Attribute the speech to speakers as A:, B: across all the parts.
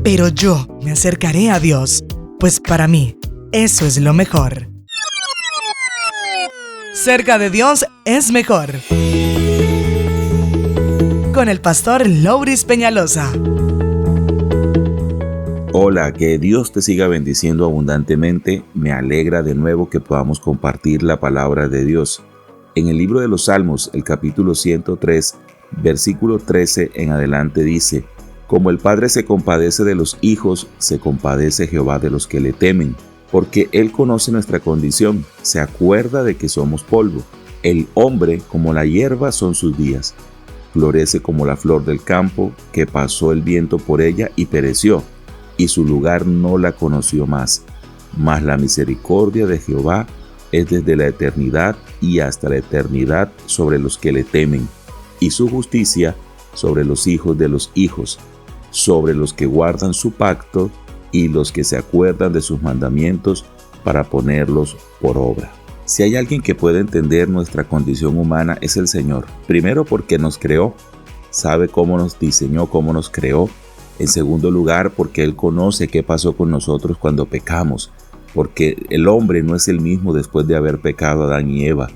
A: Pero yo me acercaré a Dios, pues para mí eso es lo mejor. Cerca de Dios es mejor. Con el pastor Louris Peñalosa.
B: Hola, que Dios te siga bendiciendo abundantemente. Me alegra de nuevo que podamos compartir la palabra de Dios. En el libro de los Salmos, el capítulo 103, versículo 13 en adelante dice: Como el Padre se compadece de los hijos, se compadece Jehová de los que le temen, porque Él conoce nuestra condición, se acuerda de que somos polvo. El hombre, como la hierba, son sus días. Florece como la flor del campo, que pasó el viento por ella y pereció, y su lugar no la conoció más. Mas la misericordia de Jehová es desde la eternidad y hasta la eternidad sobre los que le temen, y su justicia sobre los hijos de los hijos, sobre los que guardan su pacto y los que se acuerdan de sus mandamientos para ponerlos por obra. Si hay alguien que puede entender nuestra condición humana, es el Señor. Primero, porque nos creó, sabe cómo nos diseñó, cómo nos creó. En segundo lugar, porque Él conoce qué pasó con nosotros cuando pecamos, porque el hombre no es el mismo después de haber pecado Adán y Eva.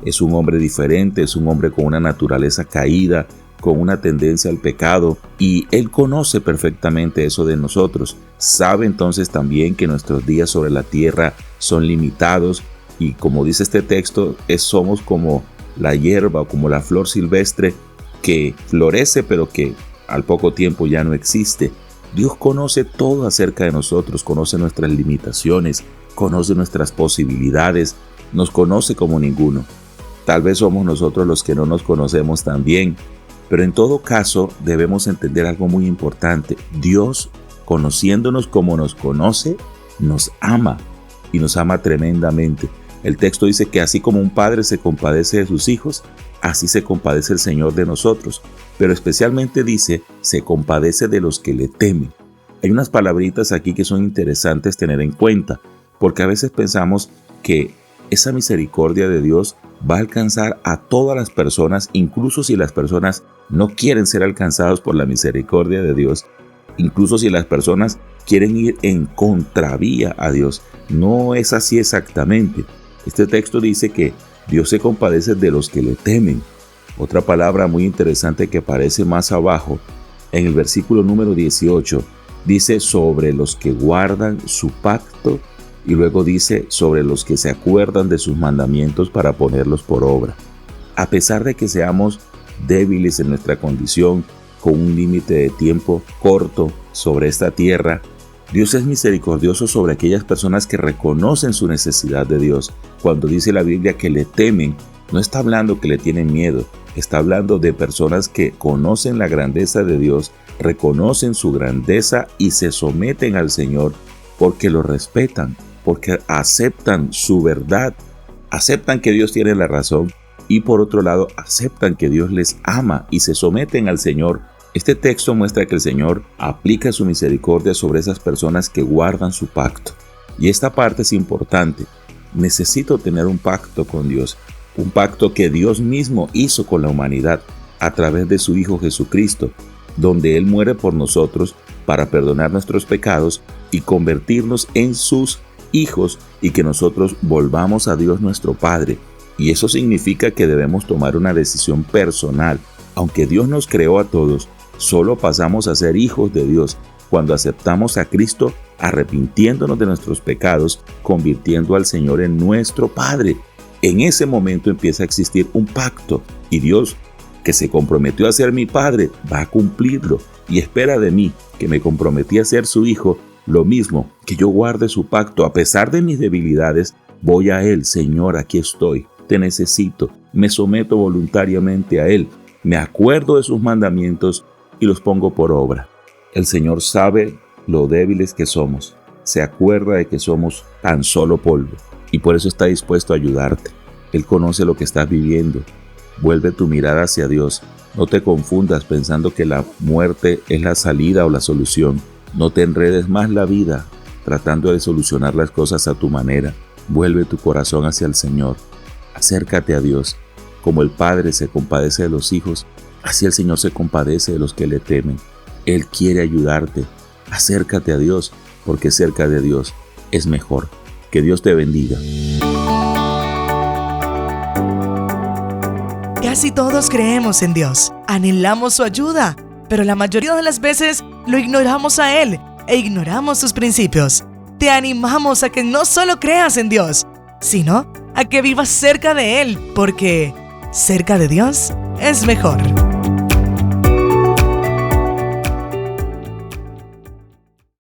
B: Es un hombre diferente, es un hombre con una naturaleza caída, con una tendencia al pecado, y Él conoce perfectamente eso de nosotros. Sabe entonces también que nuestros días sobre la tierra son limitados, y como dice este texto, somos como la hierba o como la flor silvestre que florece pero que al poco tiempo ya no existe. Dios conoce todo acerca de nosotros, conoce nuestras limitaciones, conoce nuestras posibilidades, nos conoce como ninguno. Tal vez somos nosotros los que no nos conocemos tan bien, pero en todo caso debemos entender algo muy importante. Dios, conociéndonos como nos conoce, nos ama y nos ama tremendamente. El texto dice que así como un padre se compadece de sus hijos, así se compadece el Señor de nosotros, pero especialmente dice, se compadece de los que le temen. Hay unas palabritas aquí que son interesantes tener en cuenta, porque a veces pensamos que esa misericordia de Dios va a alcanzar a todas las personas, incluso si las personas no quieren ser alcanzados por la misericordia de Dios, incluso si las personas quieren ir en contravía a Dios. No es así exactamente. Este texto dice que Dios se compadece de los que le temen. Otra palabra muy interesante que aparece más abajo, en el versículo número 18, dice sobre los que guardan su pacto, y luego dice sobre los que se acuerdan de sus mandamientos para ponerlos por obra. A pesar de que seamos débiles en nuestra condición, con un límite de tiempo corto sobre esta tierra, Dios es misericordioso sobre aquellas personas que reconocen su necesidad de Dios. Cuando dice la Biblia que le temen, no está hablando que le tienen miedo, está hablando de personas que conocen la grandeza de Dios, reconocen su grandeza y se someten al Señor porque lo respetan, porque aceptan su verdad, aceptan que Dios tiene la razón y por otro lado aceptan que Dios les ama y se someten al Señor. Este texto muestra que el Señor aplica su misericordia sobre esas personas que guardan su pacto. Y esta parte es importante. Necesito tener un pacto con Dios, un pacto que Dios mismo hizo con la humanidad a través de su Hijo Jesucristo, donde Él muere por nosotros para perdonar nuestros pecados y convertirnos en sus hijos y que nosotros volvamos a Dios nuestro Padre. Y eso significa que debemos tomar una decisión personal. Aunque Dios nos creó a todos, solo pasamos a ser hijos de Dios cuando aceptamos a Cristo arrepintiéndonos de nuestros pecados, convirtiendo al Señor en nuestro Padre. En ese momento empieza a existir un pacto y Dios, que se comprometió a ser mi Padre, va a cumplirlo y espera de mí, que me comprometí a ser su hijo, lo mismo, que yo guarde su pacto. A pesar de mis debilidades, voy a Él. Señor, aquí estoy, te necesito, me someto voluntariamente a Él, me acuerdo de sus mandamientos y los pongo por obra. El Señor sabe lo débiles que somos, se acuerda de que somos tan solo polvo y por eso está dispuesto a ayudarte. Él conoce lo que estás viviendo. Vuelve tu mirada hacia Dios. No te confundas pensando que la muerte es la salida o la solución. No te enredes más la vida tratando de solucionar las cosas a tu manera. Vuelve tu corazón hacia el Señor. Acércate a Dios. Como el Padre se compadece de los hijos, así el Señor se compadece de los que le temen. Él quiere ayudarte. Acércate a Dios, porque cerca de Dios es mejor. Que Dios te bendiga.
A: Casi todos creemos en Dios, anhelamos su ayuda, pero la mayoría de las veces lo ignoramos a Él e ignoramos sus principios. Te animamos a que no solo creas en Dios, sino a que vivas cerca de Él, porque cerca de Dios es mejor.